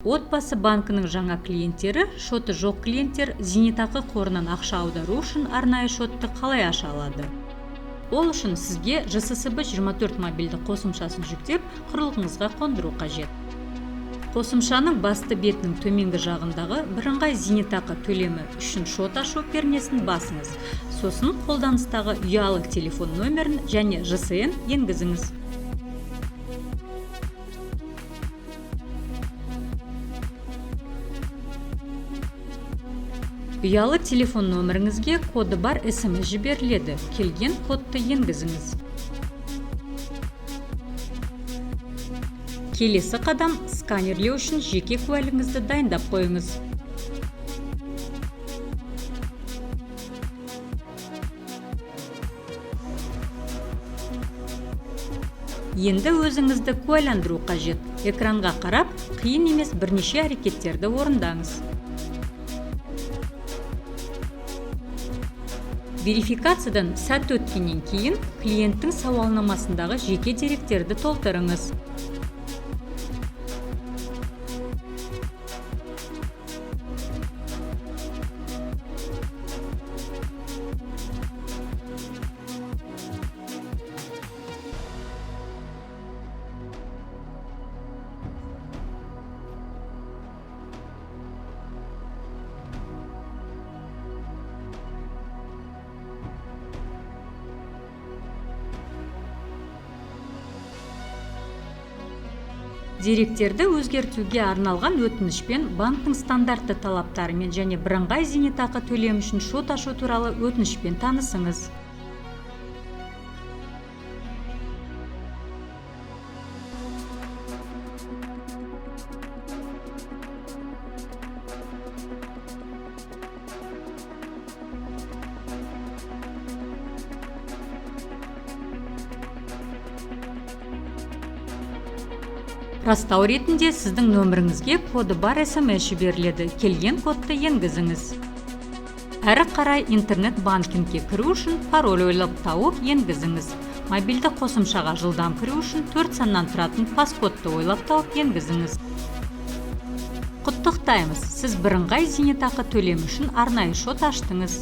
Отбасы банкінің жаңа клиенттері, шоты жоқ клиенттер зейнетақы қорынан ақша аудару үшін арнайы шотты қалай аша алады? Ол үшін сізге ЖССБ 24 мобильді қосымшасын жүктеп, құрылғыңызға қондыру қажет. Қосымшаның басты бетінің төменгі жағындағы бірыңғай зейнетақы төлемі үшін шот ашу пернесін басыңыз. Сосын қолданыстағы ұялы телефон нөмірін және ЖСН енгізіңіз. Ұялы телефон нөміріңізге коды бар SMS жіберіледі. Келген кодты енгізіңіз. Келесі қадам сканерлеу үшін жеке куәлігіңізді дайындап қойыңыз. Енді өзіңізді куәландыру қажет. Экранға қарап, қиын емес бірнеше әрекеттерді орындаңыз. Верификациядан сәт өткеннен кейін клиенттің сауалнамасындағы жеке деректерді толтырыңыз. Деректерді өзгертуге арналған өтінішпен банктың стандартты талаптарымен және бірыңғай зейнетақы төлемі үшін шот ашу туралы өтінішпен танысыңыз. Растау ретінде сіздің нөміріңізге коды бар SMS жіберіледі. Келген кодты енгізіңіз. Әрі қарай интернет банкингке кіру үшін пароль ойлап тауып енгізіңіз. Мобильді қосымшаға жылдам кіру үшін 4 саннан тұратын паскодты ойлап тауып енгізіңіз. Құттықтаймыз, сіз бірыңғай зейнетақы төлемі үшін арнайы шот аштыңыз.